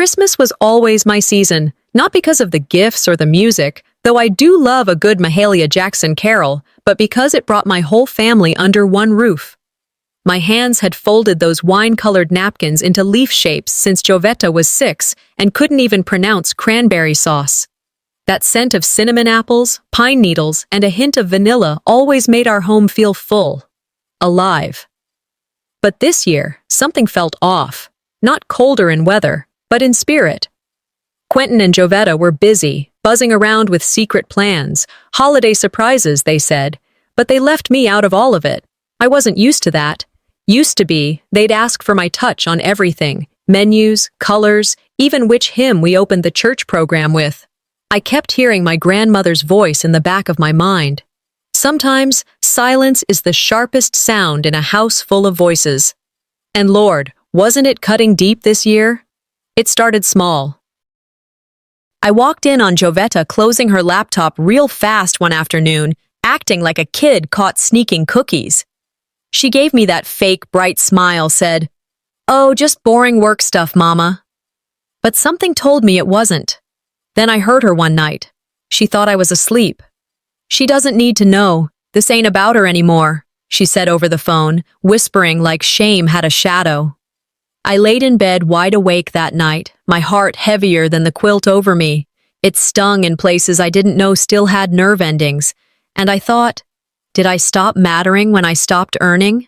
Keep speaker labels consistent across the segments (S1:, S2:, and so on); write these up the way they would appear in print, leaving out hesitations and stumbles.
S1: Christmas was always my season, not because of the gifts or the music, though I do love a good Mahalia Jackson carol, but because it brought my whole family under one roof. My hands had folded those wine-colored napkins into leaf shapes since Jovetta was 6 and couldn't even pronounce cranberry sauce. That scent of cinnamon apples, pine needles, and a hint of vanilla always made our home feel full, alive. But this year, something felt off. Not colder in weather, but in spirit. Quentin and Jovetta were busy, buzzing around with secret plans, holiday surprises, they said, but they left me out of all of it. I wasn't used to that. Used to be, they'd ask for my touch on everything, menus, colors, even which hymn we opened the church program with. I kept hearing my grandmother's voice in the back of my mind. Sometimes, silence is the sharpest sound in a house full of voices. And Lord, wasn't it cutting deep this year? It started small. I walked in on Jovetta closing her laptop real fast one afternoon, acting like a kid caught sneaking cookies. She gave me that fake, bright smile, said, "Oh, just boring work stuff, Mama." But something told me it wasn't. Then I heard her one night. She thought I was asleep. "She doesn't need to know. This ain't about her anymore," she said over the phone, whispering like shame had a shadow. I laid in bed wide awake that night, my heart heavier than the quilt over me. It stung in places I didn't know still had nerve endings. And I thought, did I stop mattering when I stopped earning?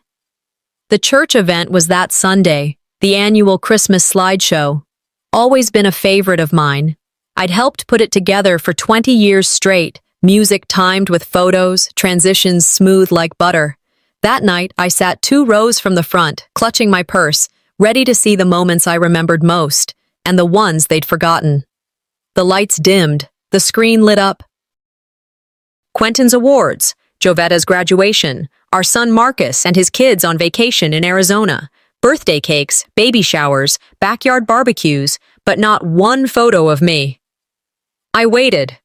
S1: The church event was that Sunday, the annual Christmas slideshow. Always been a favorite of mine. I'd helped put it together for 20 years straight, music timed with photos, transitions smooth like butter. That night, I sat 2 rows from the front, clutching my purse, ready to see the moments I remembered most, and the ones they'd forgotten. The lights dimmed, the screen lit up. Quentin's awards, Jovetta's graduation, our son Marcus and his kids on vacation in Arizona, birthday cakes, baby showers, backyard barbecues, but not one photo of me. I waited.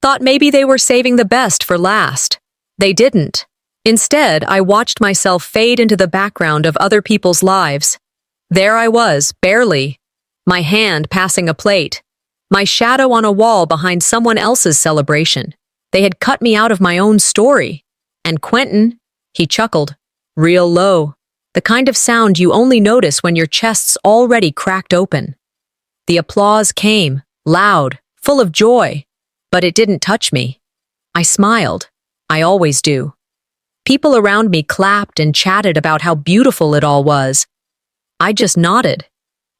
S1: Thought maybe they were saving the best for last. They didn't. Instead, I watched myself fade into the background of other people's lives. There I was, barely. My hand passing a plate. My shadow on a wall behind someone else's celebration. They had cut me out of my own story. And Quentin, he chuckled, real low, the kind of sound you only notice when your chest's already cracked open. The applause came, loud, full of joy, but it didn't touch me. I smiled. I always do. People around me clapped and chatted about how beautiful it all was. I just nodded.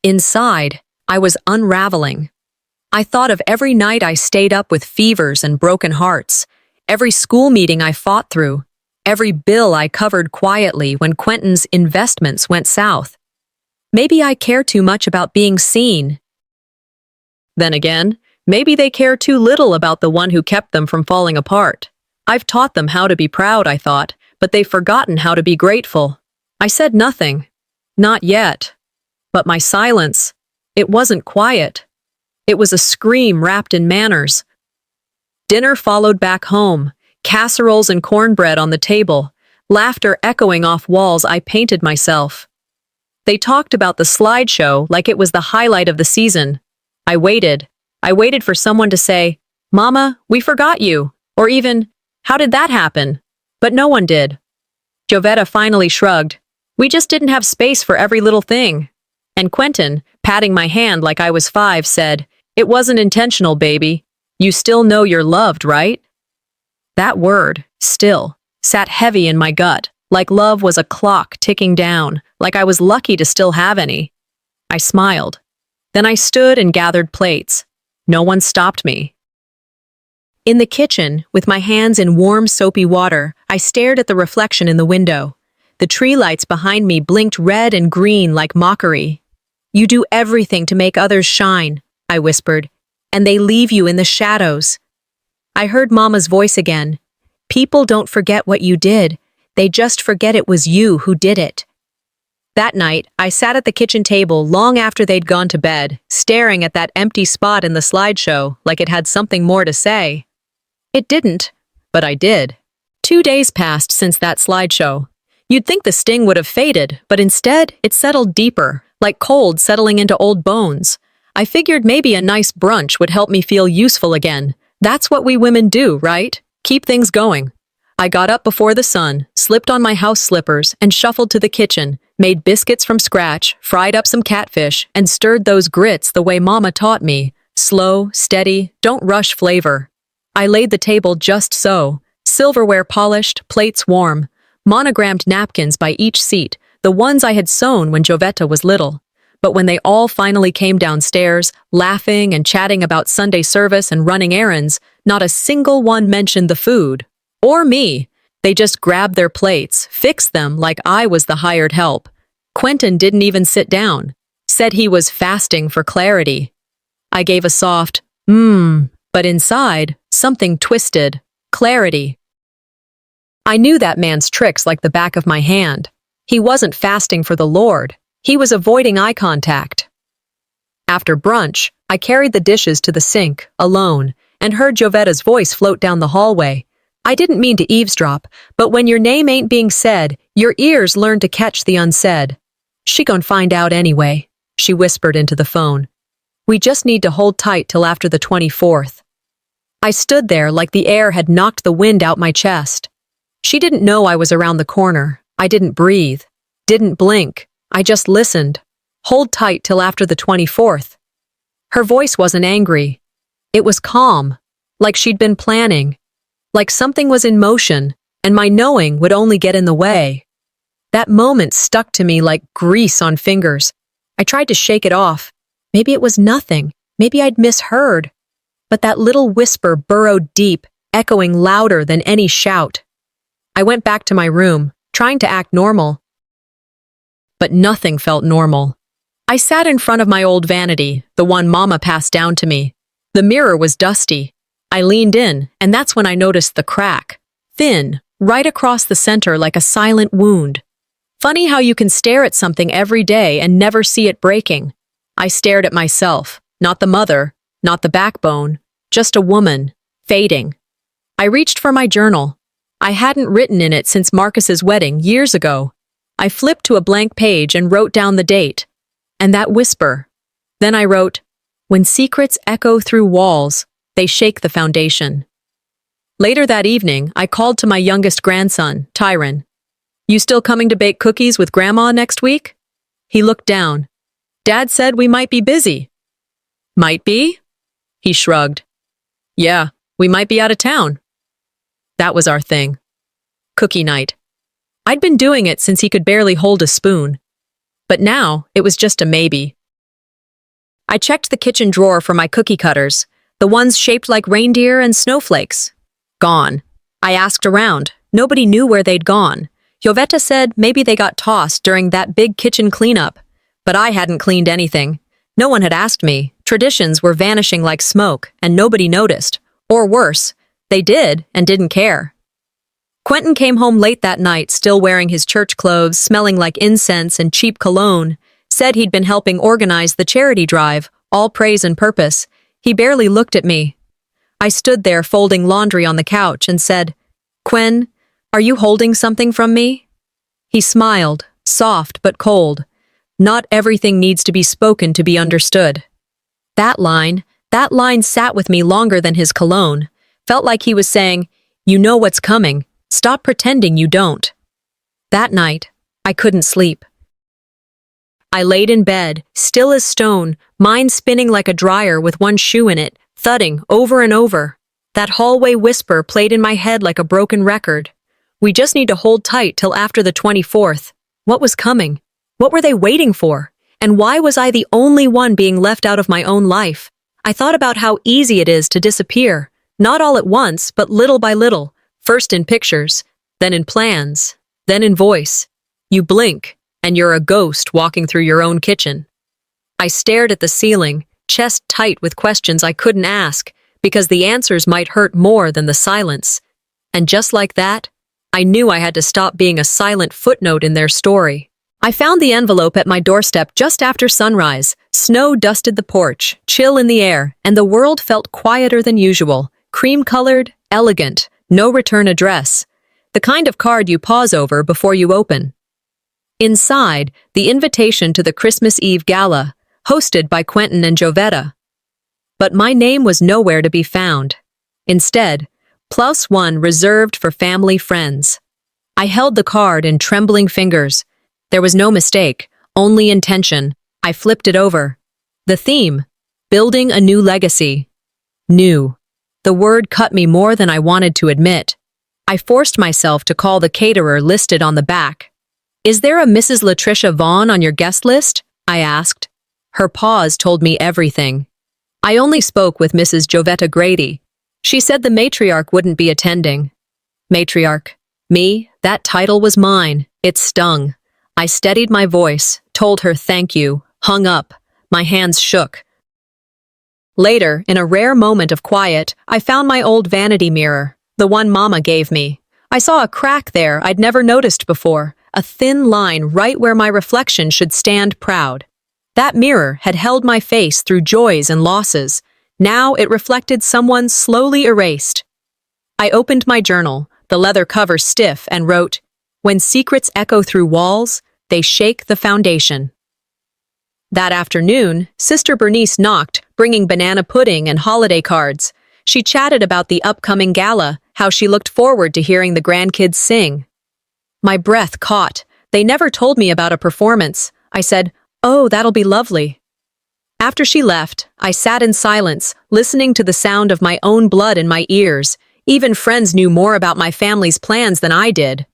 S1: Inside, I was unraveling. I thought of every night I stayed up with fevers and broken hearts, every school meeting I fought through, every bill I covered quietly when Quentin's investments went south. Maybe I care too much about being seen. Then again, maybe they care too little about the one who kept them from falling apart. I've taught them how to be proud, I thought, but they've forgotten how to be grateful. I said nothing. Not yet. But my silence, it wasn't quiet. It was a scream wrapped in manners. Dinner followed back home, casseroles and cornbread on the table, laughter echoing off walls I painted myself. They talked about the slideshow like it was the highlight of the season. I waited for someone to say, "Mama, we forgot you," or even, "How did that happen?" But no one did. Jovetta finally shrugged. "We just didn't have space for every little thing." And Quentin, patting my hand like I was 5, said, "It wasn't intentional, baby. You still know you're loved, right?" That word, still, sat heavy in my gut, like love was a clock ticking down, like I was lucky to still have any. I smiled. Then I stood and gathered plates. No one stopped me. In the kitchen, with my hands in warm, soapy water, I stared at the reflection in the window. The tree lights behind me blinked red and green like mockery. "You do everything to make others shine," I whispered, "and they leave you in the shadows." I heard Mama's voice again. "People don't forget what you did. They just forget it was you who did it." That night, I sat at the kitchen table long after they'd gone to bed, staring at that empty spot in the slideshow like it had something more to say. It didn't, but I did. 2 days passed since that slideshow. You'd think the sting would have faded, but instead, it settled deeper, like cold settling into old bones. I figured maybe a nice brunch would help me feel useful again. That's what we women do, right? Keep things going. I got up before the sun, slipped on my house slippers, and shuffled to the kitchen, made biscuits from scratch, fried up some catfish, and stirred those grits the way Mama taught me. Slow, steady, don't rush flavor. I laid the table just so. Silverware polished, plates warm, monogrammed napkins by each seat, the ones I had sewn when Jovetta was little. But when they all finally came downstairs, laughing and chatting about Sunday service and running errands, not a single one mentioned the food. Or me. They just grabbed their plates, fixed them like I was the hired help. Quentin didn't even sit down. Said he was fasting for clarity. I gave a soft, but inside, something twisted. Clarity. I knew that man's tricks like the back of my hand. He wasn't fasting for the Lord. He was avoiding eye contact. After brunch, I carried the dishes to the sink, alone, and heard Jovetta's voice float down the hallway. I didn't mean to eavesdrop, but when your name ain't being said, your ears learn to catch the unsaid. She gon' find out anyway, she whispered into the phone. We just need to hold tight till after the 24th. I stood there like the air had knocked the wind out my chest. She didn't know I was around the corner. I didn't breathe, didn't blink. I just listened. Hold tight till after the 24th. Her voice wasn't angry. It was calm, like she'd been planning, like something was in motion, and my knowing would only get in the way. That moment stuck to me like grease on fingers. I tried to shake it off. Maybe it was nothing. Maybe I'd misheard. But that little whisper burrowed deep, echoing louder than any shout. I went back to my room, trying to act normal. But nothing felt normal. I sat in front of my old vanity, the one Mama passed down to me. The mirror was dusty. I leaned in, and that's when I noticed the crack. Thin, right across the center like a silent wound. Funny how you can stare at something every day and never see it breaking. I stared at myself, not the mother, not the backbone, just a woman, fading. I reached for my journal. I hadn't written in it since Marcus's wedding years ago. I flipped to a blank page and wrote down the date. And that whisper. Then I wrote, when secrets echo through walls, they shake the foundation. Later that evening, I called to my youngest grandson, Tyron. You still coming to bake cookies with Grandma next week? He looked down. Dad said we might be busy. Might be? He shrugged. Yeah, we might be out of town. That was our thing. Cookie night. I'd been doing it since he could barely hold a spoon. But now, it was just a maybe. I checked the kitchen drawer for my cookie cutters, the ones shaped like reindeer and snowflakes. Gone. I asked around. Nobody knew where they'd gone. Jovetta said maybe they got tossed during that big kitchen cleanup. But I hadn't cleaned anything. No one had asked me. Traditions were vanishing like smoke, and nobody noticed. Or worse, they did and didn't care. Quentin came home late that night, still wearing his church clothes, smelling like incense and cheap cologne. Said he'd been helping organize the charity drive, all praise and purpose. He barely looked at me. I stood there folding laundry on the couch and said, Quen, are you holding something from me? He smiled, soft but cold. Not everything needs to be spoken to be understood. That line sat with me longer than his cologne. Felt like he was saying, you know what's coming. Stop pretending you don't. That night, I couldn't sleep. I laid in bed, still as stone, mind spinning like a dryer with one shoe in it, thudding over and over. That hallway whisper played in my head like a broken record. We just need to hold tight till after the 24th. What was coming? What were they waiting for? And why was I the only one being left out of my own life? I thought about how easy it is to disappear. Not all at once, but little by little. First in pictures, then in plans, then in voice. You blink, and you're a ghost walking through your own kitchen. I stared at the ceiling, chest tight with questions I couldn't ask, because the answers might hurt more than the silence. And just like that, I knew I had to stop being a silent footnote in their story. I found the envelope at my doorstep just after sunrise. Snow dusted the porch, chill in the air, and the world felt quieter than usual. Cream-colored, elegant, no return address. The kind of card you pause over before you open. Inside, the invitation to the Christmas Eve gala, hosted by Quentin and Jovetta. But my name was nowhere to be found. Instead, +1 reserved for family friends. I held the card in trembling fingers. There was no mistake, only intention. I flipped it over. The theme: building a new legacy. New. The word cut me more than I wanted to admit. I forced myself to call the caterer listed on the back. "Is there a Mrs. Latricia Vaughn on your guest list?" I asked. Her pause told me everything. I only spoke with Mrs. Jovetta Grady. She said the matriarch wouldn't be attending. Matriarch. Me, that title was mine. It stung. I steadied my voice, told her thank you, hung up. My hands shook. Later, in a rare moment of quiet, I found my old vanity mirror, the one Mama gave me. I saw a crack there I'd never noticed before, a thin line right where my reflection should stand proud. That mirror had held my face through joys and losses. Now it reflected someone slowly erased. I opened my journal, the leather cover stiff, and wrote, "When secrets echo through walls, they shake the foundation." That afternoon, Sister Bernice knocked, bringing banana pudding and holiday cards. She chatted about the upcoming gala, how she looked forward to hearing the grandkids sing. My breath caught. They never told me about a performance. I said, "Oh, that'll be lovely." After she left, I sat in silence, listening to the sound of my own blood in my ears. Even friends knew more about my family's plans than I did.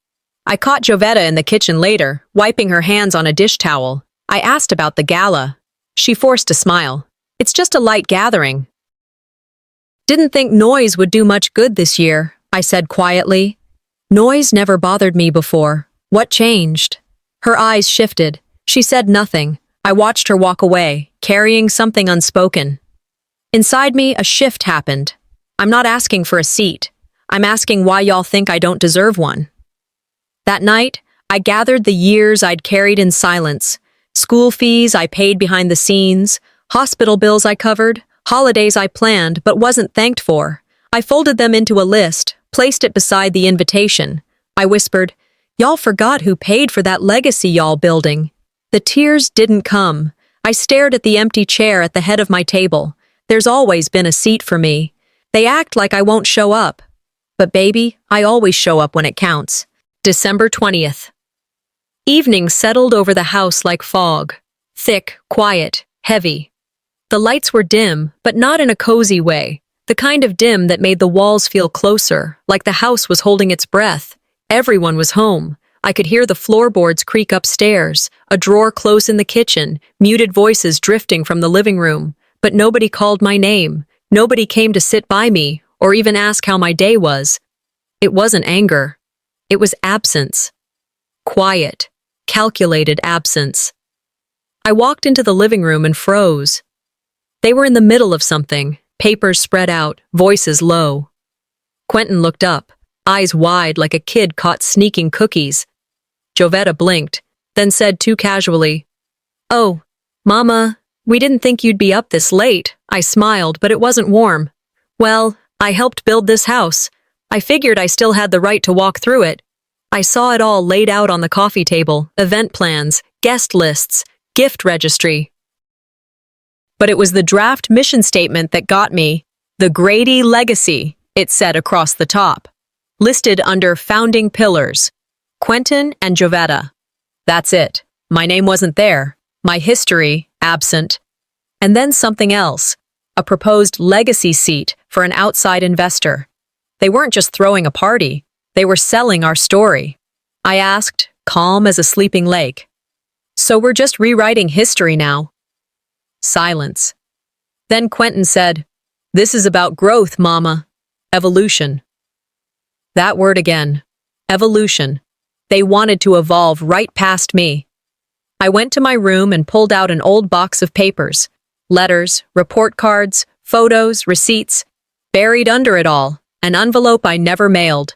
S1: I caught Jovetta in the kitchen later, wiping her hands on a dish towel. I asked about the gala. She forced a smile. "It's just a light gathering." "Didn't think noise would do much good this year," I said quietly. Noise never bothered me before. What changed? Her eyes shifted. She said nothing. I watched her walk away, carrying something unspoken. Inside me, a shift happened. I'm not asking for a seat. I'm asking why y'all think I don't deserve one. That night, I gathered the years I'd carried in silence. School fees I paid behind the scenes, hospital bills I covered, holidays I planned but wasn't thanked for. I folded them into a list, placed it beside the invitation. I whispered, "Y'all forgot who paid for that legacy y'all building." The tears didn't come. I stared at the empty chair at the head of my table. There's always been a seat for me. They act like I won't show up. But baby, I always show up when it counts. December 20th. Evening settled over the house like fog. Thick, quiet, heavy. The lights were dim, but not in a cozy way. The kind of dim that made the walls feel closer, like the house was holding its breath. Everyone was home. I could hear the floorboards creak upstairs, a drawer close in the kitchen, muted voices drifting from the living room. But nobody called my name. Nobody came to sit by me, or even ask how my day was. It wasn't anger. It was absence. Quiet, calculated absence. I walked into the living room and froze. They were in the middle of something, papers spread out, voices low. Quentin looked up, eyes wide like a kid caught sneaking cookies. Jovetta blinked, then said too casually, "Oh, Mama, we didn't think you'd be up this late." I smiled, but it wasn't warm. "Well, I helped build this house. I figured I still had the right to walk through it." I saw it all laid out on the coffee table, event plans, guest lists, gift registry. But it was the draft mission statement that got me. "The Grady Legacy," it said across the top. Listed under Founding Pillars. Quentin and Jovetta. That's it. My name wasn't there. My history, absent. And then something else. A proposed legacy seat for an outside investor. They weren't just throwing a party. They were selling our story. I asked, calm as a sleeping lake. "So we're just rewriting history now?" Silence. Then Quentin said, "This is about growth, Mama. Evolution." That word again. Evolution. They wanted to evolve right past me. I went to my room and pulled out an old box of papers. Letters, report cards, photos, receipts. Buried under it all, an envelope I never mailed.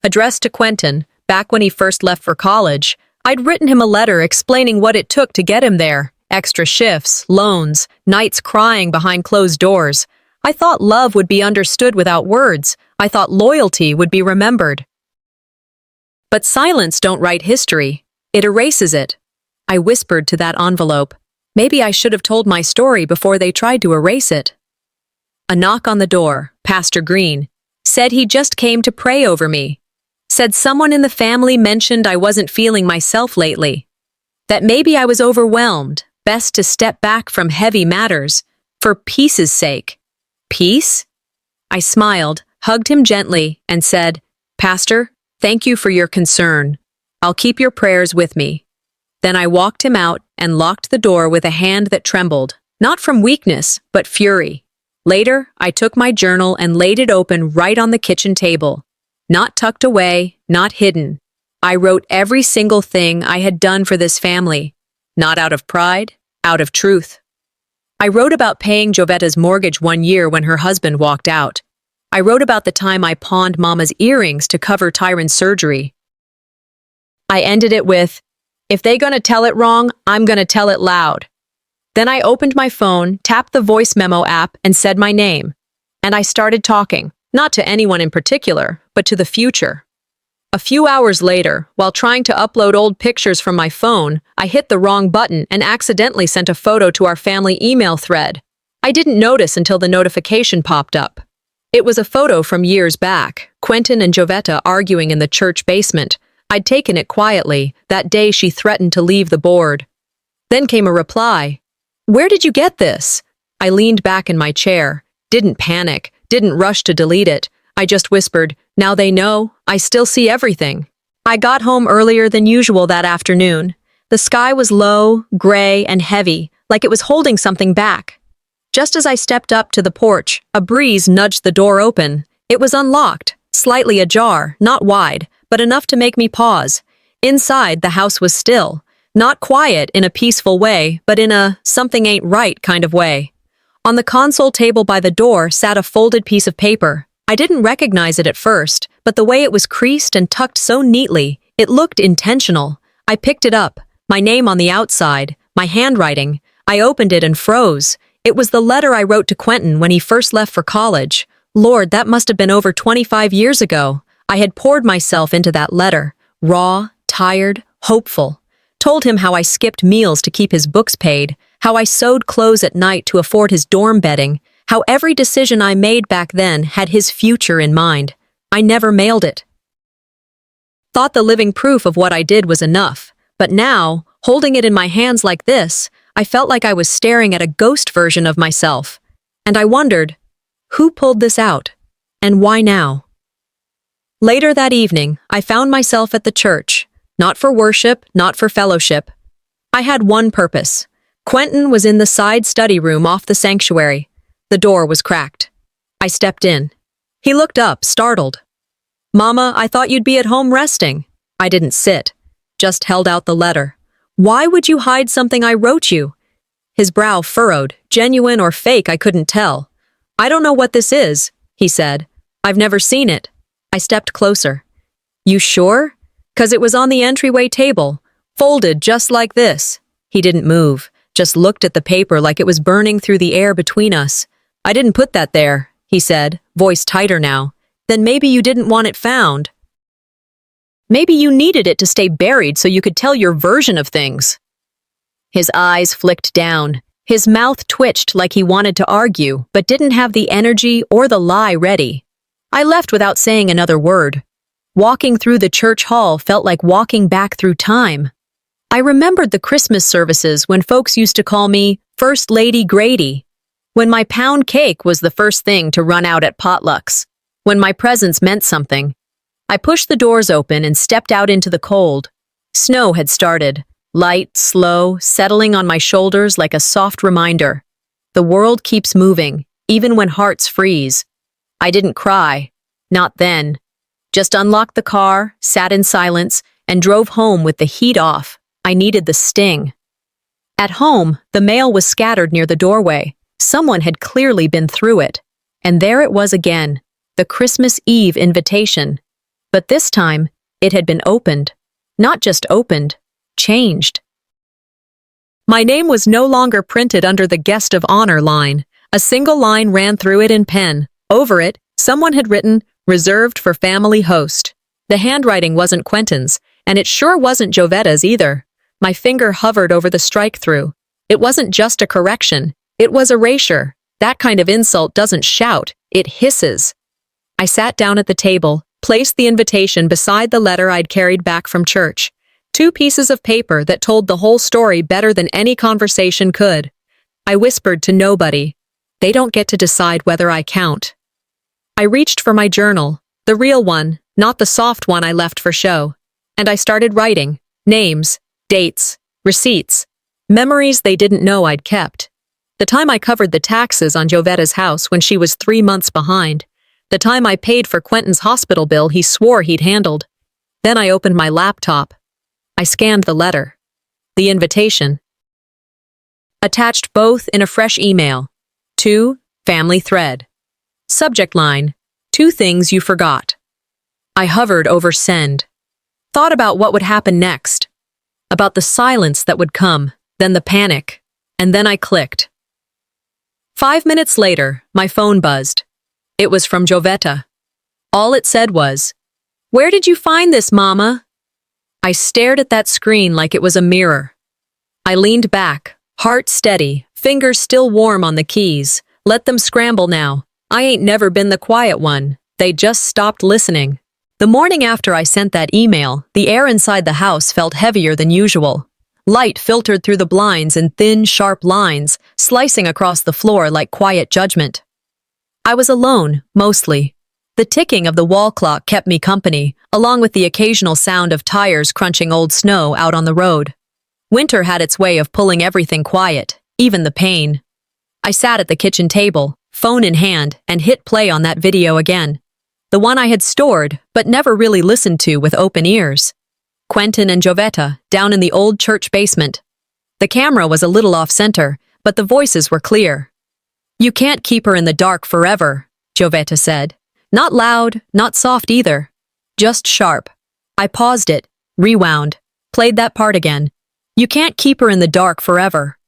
S1: Addressed to Quentin, back when he first left for college, I'd written him a letter explaining what it took to get him there. Extra shifts, loans, nights crying behind closed doors. I thought love would be understood without words. I thought loyalty would be remembered. But silence don't write history. It erases it. I whispered to that envelope, Maybe I should have told my story before they tried to erase it. A knock on the door, Pastor Green, said he just came to pray over me. Said someone in the family mentioned I wasn't feeling myself lately. That maybe I was overwhelmed, best to step back from heavy matters, for peace's sake. Peace? I smiled, hugged him gently, and said, Pastor, thank you for your concern. I'll keep your prayers with me. Then I walked him out and locked the door with a hand that trembled, not from weakness, but fury. Later, I took my journal and laid it open right on the kitchen table. Not tucked away, not hidden. I wrote every single thing I had done for this family, not out of pride, out of truth. I wrote about paying Jovetta's mortgage 1 year when her husband walked out. I wrote about the time I pawned Mama's earrings to cover Tyron's surgery. I ended it with, if they gonna tell it wrong, I'm gonna tell it loud. Then I opened my phone, tapped the voice memo app, and said my name. And I started talking, not to anyone in particular, but to the future. A few hours later, while trying to upload old pictures from my phone, I hit the wrong button and accidentally sent a photo to our family email thread. I didn't notice until the notification popped up. It was a photo from years back, Quentin and Jovetta arguing in the church basement. I'd taken it quietly, that day she threatened to leave the board. Then came a reply. Where did you get this? I leaned back in my chair, didn't panic, didn't rush to delete it. I just whispered, now they know, I still see everything. I got home earlier than usual that afternoon. The sky was low, gray, and heavy, like it was holding something back. Just as I stepped up to the porch, a breeze nudged the door open. It was unlocked, slightly ajar, not wide, but enough to make me pause. Inside, the house was still. Not quiet in a peaceful way, but in a something ain't right kind of way. On the console table by the door sat a folded piece of paper. I didn't recognize it at first, but the way it was creased and tucked so neatly, it looked intentional. I picked it up, my name on the outside, my handwriting. I opened it and froze. It was the letter I wrote to Quentin when he first left for college. Lord, that must have been over 25 years ago. I had poured myself into that letter, raw, tired, hopeful. Told him how I skipped meals to keep his books paid, how I sewed clothes at night to afford his dorm bedding, how every decision I made back then had his future in mind. I never mailed it. Thought the living proof of what I did was enough, but now, holding it in my hands like this, I felt like I was staring at a ghost version of myself. And I wondered, who pulled this out? And why now? Later that evening, I found myself at the church. Not for worship, not for fellowship. I had one purpose. Quentin was in the side study room off the sanctuary. The door was cracked. I stepped in. He looked up, startled. Mama, I thought you'd be at home resting. I didn't sit, just held out the letter. Why would you hide something I wrote you? His brow furrowed, genuine or fake, I couldn't tell. I don't know what this is, he said. I've never seen it. I stepped closer. You sure? 'Cause it was on the entryway table, folded just like this. He didn't move, just looked at the paper like it was burning through the air between us. I didn't put that there, he said, voice tighter now. Then maybe you didn't want it found. Maybe you needed it to stay buried so you could tell your version of things. His eyes flicked down. His mouth twitched like he wanted to argue, but didn't have the energy or the lie ready. I left without saying another word. Walking through the church hall felt like walking back through time. I remembered the Christmas services when folks used to call me First Lady Grady. When my pound cake was the first thing to run out at potlucks. When my presence meant something. I pushed the doors open and stepped out into the cold. Snow had started, light, slow, settling on my shoulders like a soft reminder. The world keeps moving, even when hearts freeze. I didn't cry. Not then. Just unlocked the car, sat in silence, and drove home with the heat off. I needed the sting. At home, the mail was scattered near the doorway. Someone had clearly been through it. And there it was again, the Christmas Eve invitation. But this time, it had been opened. Not just opened, changed. My name was no longer printed under the guest of honor line. A single line ran through it in pen. Over it, someone had written, reserved for family host. The handwriting wasn't Quentin's, and it sure wasn't Jovetta's either. My finger hovered over the strike-through. It wasn't just a correction. It was erasure. That kind of insult doesn't shout, it hisses. I sat down at the table, placed the invitation beside the letter I'd carried back from church. 2 pieces of paper that told the whole story better than any conversation could. I whispered to nobody. They don't get to decide whether I count. I reached for my journal, the real one, not the soft one I left for show. And I started writing. Names, dates, receipts, memories they didn't know I'd kept. The time I covered the taxes on Jovetta's house when she was 3 months behind. The time I paid for Quentin's hospital bill he swore he'd handled. Then I opened my laptop. I scanned the letter. The invitation. Attached both in a fresh email. To family thread. Subject line, 2 things you forgot. I hovered over send. Thought about what would happen next. About the silence that would come, then the panic, and then I clicked. 5 minutes later, my phone buzzed. It was from Jovetta. All it said was, "Where did you find this, Mama?" I stared at that screen like it was a mirror. I leaned back, heart steady, fingers still warm on the keys. Let them scramble now. I ain't never been the quiet one. They just stopped listening. The morning after I sent that email, the air inside the house felt heavier than usual. Light filtered through the blinds in thin, sharp lines, slicing across the floor like quiet judgment. I was alone, mostly. The ticking of the wall clock kept me company, along with the occasional sound of tires crunching old snow out on the road. Winter had its way of pulling everything quiet, even the pain. I sat at the kitchen table, phone in hand, and hit play on that video again. The one I had stored, but never really listened to with open ears. Quentin and Jovetta, down in the old church basement. The camera was a little off-center, but the voices were clear. "You can't keep her in the dark forever," Jovetta said. Not loud, not soft either. Just sharp. I paused it, rewound, played that part again. "You can't keep her in the dark forever."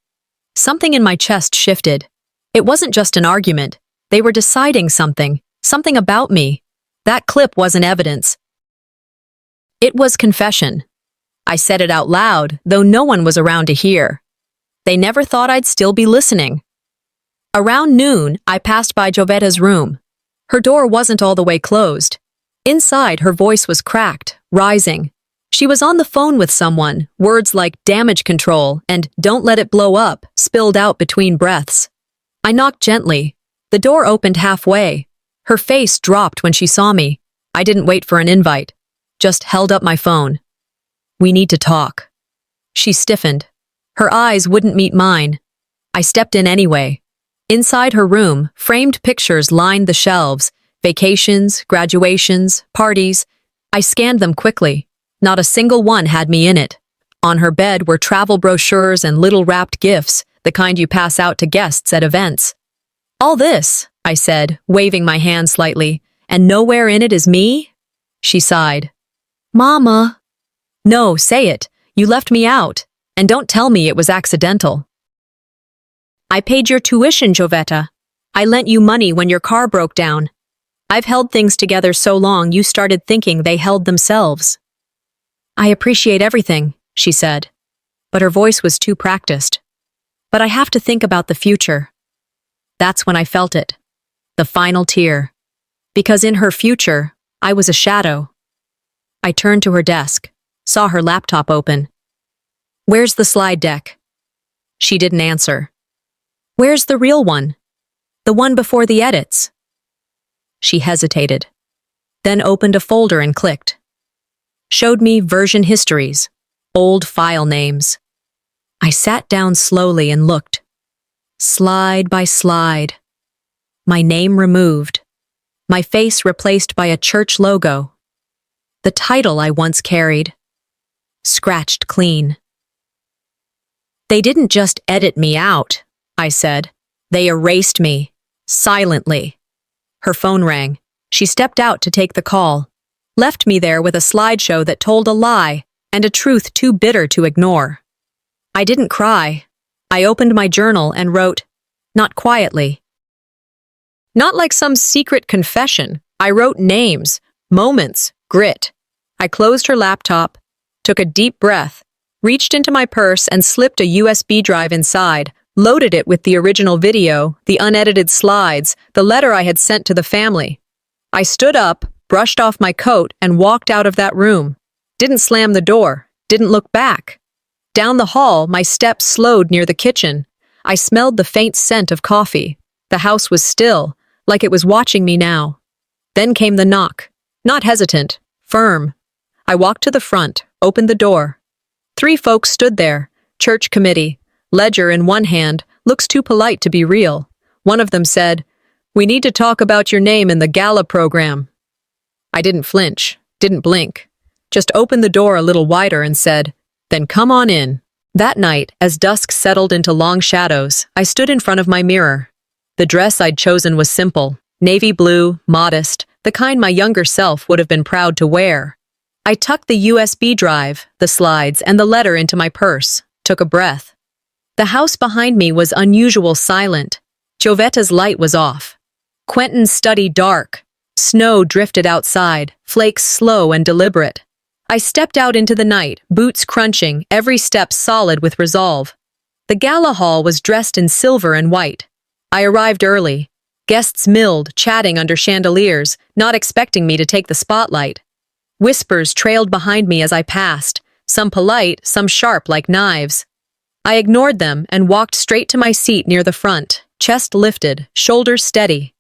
S1: Something in my chest shifted. It wasn't just an argument. They were deciding something about me. That clip wasn't evidence. It was confession. I said it out loud, though no one was around to hear. They never thought I'd still be listening. Around noon, I passed by Jovetta's room. Her door wasn't all the way closed. Inside, her voice was cracked, rising. She was on the phone with someone, words like damage control and don't let it blow up spilled out between breaths. I knocked gently. The door opened halfway. Her face dropped when she saw me. I didn't wait for an invite. Just held up my phone. "We need to talk." She stiffened. Her eyes wouldn't meet mine. I stepped in anyway. Inside her room, framed pictures lined the shelves. Vacations, graduations, parties. I scanned them quickly. Not a single one had me in it. On her bed were travel brochures and little wrapped gifts, the kind you pass out to guests at events. "All this," I said, waving my hand slightly, "and nowhere in it is me?" She sighed. "Mama." "No, say it. You left me out. And don't tell me it was accidental." "I paid your tuition, Jovetta. I lent you money when your car broke down. I've held things together so long you started thinking they held themselves." "I appreciate everything," she said. But her voice was too practiced. "But I have to think about the future." That's when I felt it. The final tear. Because in her future, I was a shadow. I turned to her desk, saw her laptop open. "Where's the slide deck?" She didn't answer. "Where's the real one? The one before the edits?" She hesitated, then opened a folder and clicked. Showed me version histories, old file names. I sat down slowly and looked. Slide by slide. My name removed. My face replaced by a church logo. The title I once carried. Scratched clean. "They didn't just edit me out," I said. "They erased me. Silently." Her phone rang. She stepped out to take the call. Left me there with a slideshow that told a lie and a truth too bitter to ignore. I didn't cry. I opened my journal and wrote, not quietly. Not like some secret confession. I wrote names, moments, grit. I closed her laptop, took a deep breath, reached into my purse and slipped a USB drive inside, loaded it with the original video, the unedited slides, the letter I had sent to the family. I stood up, brushed off my coat, and walked out of that room. Didn't slam the door, didn't look back. Down the hall, my steps slowed near the kitchen. I smelled the faint scent of coffee. The house was still, like it was watching me now. Then came the knock. Not hesitant, firm. I walked to the front, opened the door. 3 folks stood there, church committee, ledger in one hand, looks too polite to be real. One of them said, "We need to talk about your name in the gala program." I didn't flinch, didn't blink, just opened the door a little wider and said, "Then come on in." That night, as dusk settled into long shadows, I stood in front of my mirror. The dress I'd chosen was simple, navy blue, modest, the kind my younger self would have been proud to wear. I tucked the USB drive, the slides, and the letter into my purse, took a breath. The house behind me was unusual silent. Jovetta's light was off. Quentin's study dark. Snow drifted outside, flakes slow and deliberate. I stepped out into the night, boots crunching, every step solid with resolve. The gala hall was dressed in silver and white. I arrived early. Guests milled, chatting under chandeliers, not expecting me to take the spotlight. Whispers trailed behind me as I passed, some polite, some sharp like knives. I ignored them and walked straight to my seat near the front, chest lifted, shoulders steady.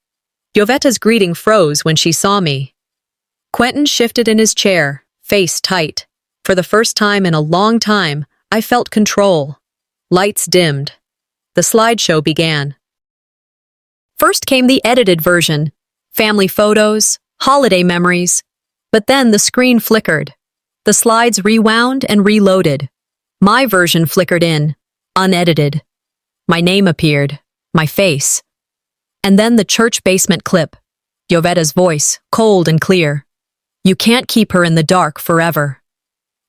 S1: Jovetta's greeting froze when she saw me. Quentin shifted in his chair, face tight. For the first time in a long time, I felt control. Lights dimmed. The slideshow began. First came the edited version, family photos, holiday memories. But then the screen flickered. The slides rewound and reloaded. My version flickered in, unedited. My name appeared, my face. And then the church basement clip. Jovetta's voice, cold and clear. "You can't keep her in the dark forever."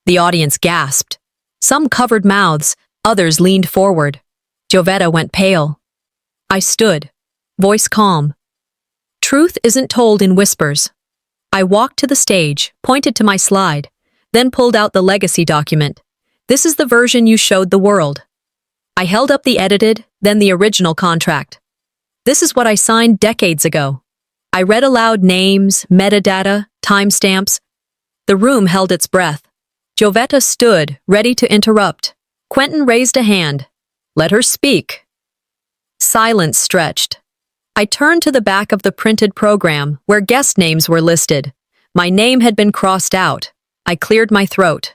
S1: The audience gasped. Some covered mouths, others leaned forward. Jovetta went pale. I stood, voice calm. Truth isn't told in whispers. I walked to the stage, pointed to my slide, then pulled out the legacy document. "This is the version you showed the world." I held up the edited, then the original contract. "This is what I signed decades ago." I read aloud names, metadata, timestamps. The room held its breath. Jovetta stood, ready to interrupt. Quentin raised a hand. "Let her speak." Silence stretched. I turned to the back of the printed program, where guest names were listed. My name had been crossed out. I cleared my throat.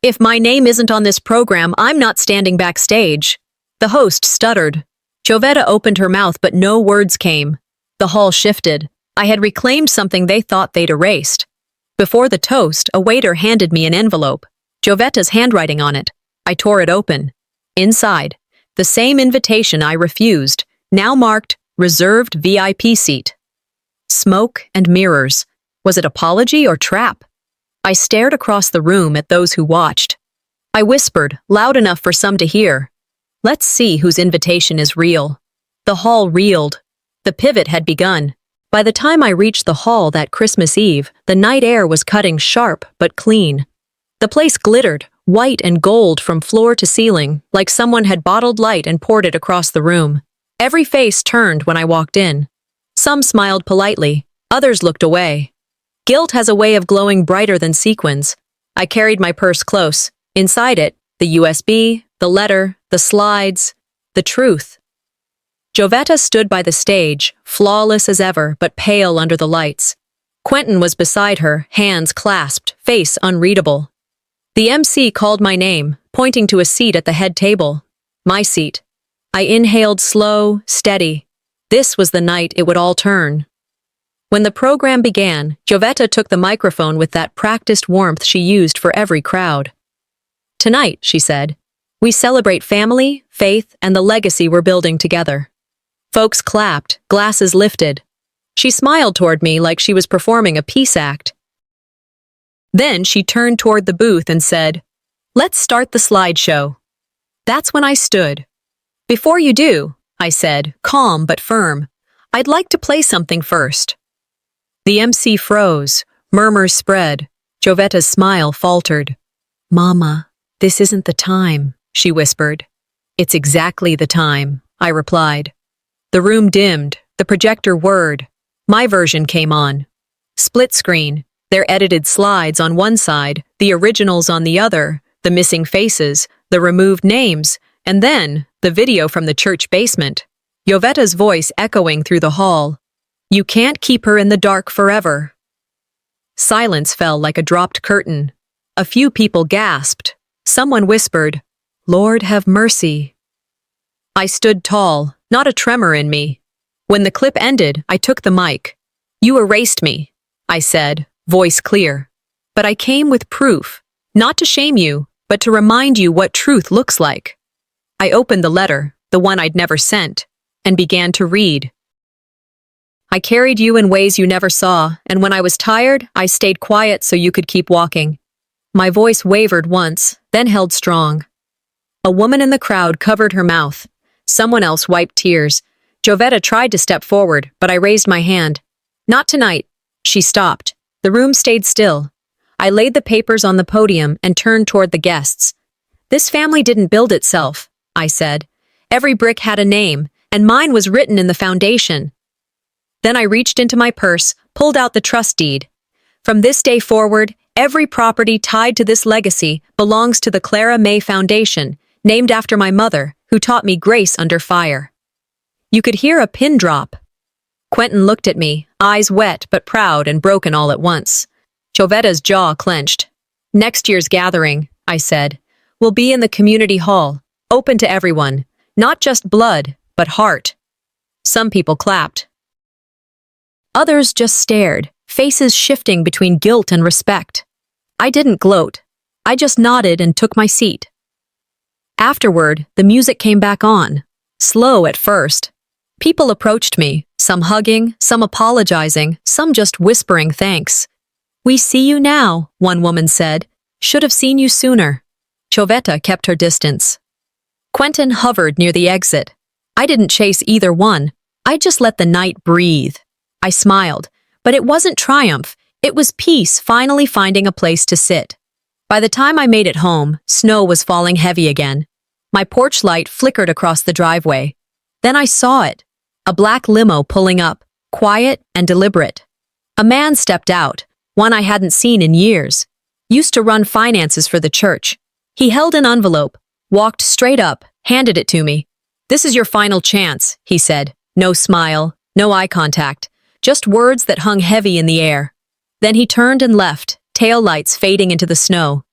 S1: "If my name isn't on this program, I'm not standing backstage." The host stuttered. Jovetta opened her mouth, but no words came. The hall shifted. I had reclaimed something they thought they'd erased. Before the toast, a waiter handed me an envelope. Jovetta's handwriting on it. I tore it open. Inside, the same invitation I refused, now marked reserved VIP seat. Smoke and mirrors. Was it apology or trap? I stared across the room at those who watched. I whispered, loud enough for some to hear, "Let's see whose invitation is real." The hall reeled. The pivot had begun. By the time I reached the hall that Christmas Eve, the night air was cutting sharp but clean. The place glittered, white and gold from floor to ceiling, like someone had bottled light and poured it across the room. Every face turned when I walked in. Some smiled politely, others looked away. Guilt has a way of glowing brighter than sequins. I carried my purse close. Inside it, the USB, the letter, the slides, the truth. Jovetta stood by the stage, flawless as ever, but pale under the lights. Quentin was beside her, hands clasped, face unreadable. The MC called my name, pointing to a seat at the head table. My seat. I inhaled slow, steady. This was the night it would all turn. When the program began, Jovetta took the microphone with that practiced warmth she used for every crowd. "Tonight," she said, "we celebrate family, faith, and the legacy we're building together." Folks clapped, glasses lifted. She smiled toward me like she was performing a peace act. Then she turned toward the booth and said, "Let's start the slideshow." That's when I stood. "Before you do," I said, calm but firm, "I'd like to play something first." The MC froze, murmurs spread, Jovetta's smile faltered. "Mama, this isn't the time," she whispered. "It's exactly the time," I replied. The room dimmed, the projector whirred. My version came on. Split screen, their edited slides on one side, the originals on the other, the missing faces, the removed names, and then the video from the church basement. Yovetta's voice echoing through the hall. "You can't keep her in the dark forever." Silence fell like a dropped curtain. A few people gasped. Someone whispered, "Lord have mercy." I stood tall, not a tremor in me. When the clip ended, I took the mic. "You erased me," I said, voice clear. "But I came with proof, not to shame you, but to remind you what truth looks like." I opened the letter, the one I'd never sent, and began to read. "I carried you in ways you never saw, and when I was tired, I stayed quiet so you could keep walking." My voice wavered once, then held strong. A woman in the crowd covered her mouth. Someone else wiped tears. Jovetta tried to step forward, but I raised my hand. "Not tonight." She stopped. The room stayed still. I laid the papers on the podium and turned toward the guests. "This family didn't build itself," I said. "Every brick had a name, and mine was written in the foundation." Then I reached into my purse, pulled out the trust deed. "From this day forward, every property tied to this legacy belongs to the Clara May Foundation, named after my mother, who taught me grace under fire." You could hear a pin drop. Quentin looked at me, eyes wet but proud and broken all at once. Jovetta's jaw clenched. "Next year's gathering," I said, "will be in the community hall, open to everyone, not just blood, but heart." Some people clapped. Others just stared, faces shifting between guilt and respect. I didn't gloat. I just nodded and took my seat. Afterward, the music came back on. Slow at first. People approached me, some hugging, some apologizing, some just whispering thanks. "We see you now," one woman said. "Should have seen you sooner." Jovetta kept her distance. Quentin hovered near the exit. I didn't chase either one. I just let the night breathe. I smiled, but it wasn't triumph. It was peace finally finding a place to sit. By the time I made it home, snow was falling heavy again. My porch light flickered across the driveway. Then I saw it. A black limo pulling up, quiet and deliberate. A man stepped out, one I hadn't seen in years. Used to run finances for the church. He held an envelope, walked straight up, handed it to me. "This is your final chance," he said. No smile, no eye contact, just words that hung heavy in the air. Then he turned and left, tail lights fading into the snow.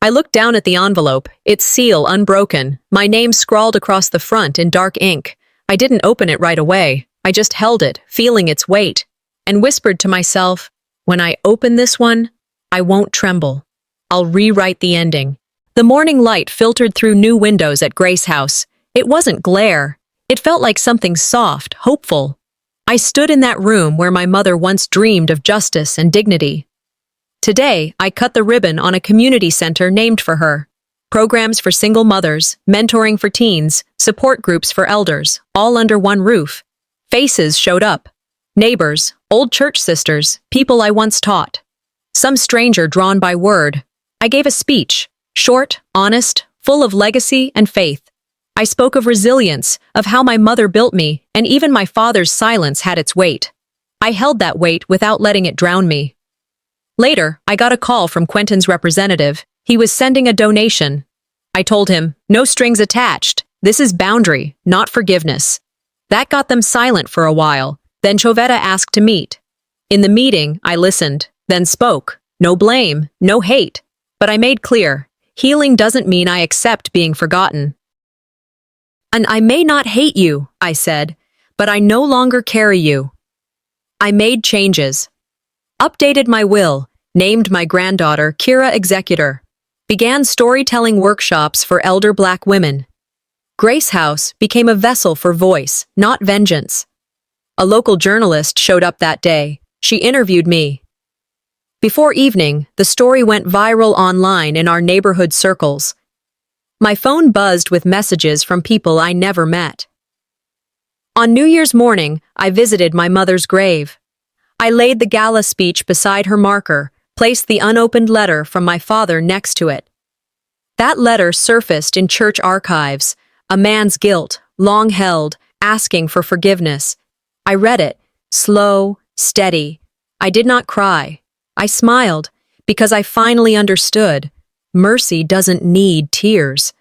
S1: I looked down at the envelope, its seal unbroken, my name scrawled across the front in dark ink. I didn't open it right away. I just held it, feeling its weight, and whispered to myself, "When I open this one, I won't tremble. I'll rewrite the ending." The morning light filtered through new windows at Grace House. It wasn't glare. It felt like something soft, hopeful. I stood in that room where my mother once dreamed of justice and dignity. Today, I cut the ribbon on a community center named for her. Programs for single mothers, mentoring for teens, support groups for elders, all under one roof. Faces showed up. Neighbors, old church sisters, people I once taught. Some stranger drawn by word. I gave a speech, short, honest, full of legacy and faith. I spoke of resilience, of how my mother built me, and even my father's silence had its weight. I held that weight without letting it drown me. Later, I got a call from Quentin's representative. He was sending a donation. I told him, "No strings attached. This is boundary, not forgiveness." That got them silent for a while. Then Jovetta asked to meet. In the meeting, I listened, then spoke. No blame, no hate. But I made clear, healing doesn't mean I accept being forgotten. "And I may not hate you," I said, "but I no longer carry you." I made changes. Updated my will, named my granddaughter Kira executor. Began storytelling workshops for elder Black women. Grace House became a vessel for voice, not vengeance. A local journalist showed up that day. She interviewed me. Before evening, the story went viral online in our neighborhood circles. My phone buzzed with messages from people I never met. On New Year's morning, I visited my mother's grave. I laid the gala speech beside her marker, placed the unopened letter from my father next to it. That letter surfaced in church archives, a man's guilt, long held, asking for forgiveness. I read it, slow, steady. I did not cry. I smiled, because I finally understood. Mercy doesn't need tears.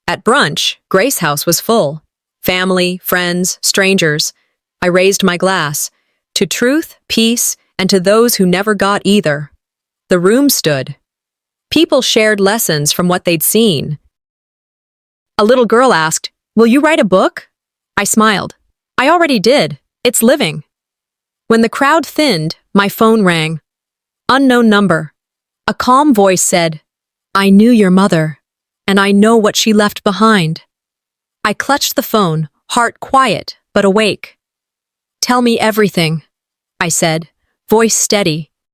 S1: At brunch, Grace House was full. Family, friends, strangers. I raised my glass. To truth, peace, and to those who never got either. The room stood. People shared lessons from what they'd seen. A little girl asked, "Will you write a book?" I smiled. I already did. It's living. When the crowd thinned, my phone rang. Unknown number. A calm voice said, "I knew your mother, and I know what she left behind." I clutched the phone, heart quiet but awake. "Tell me everything," I said, voice steady.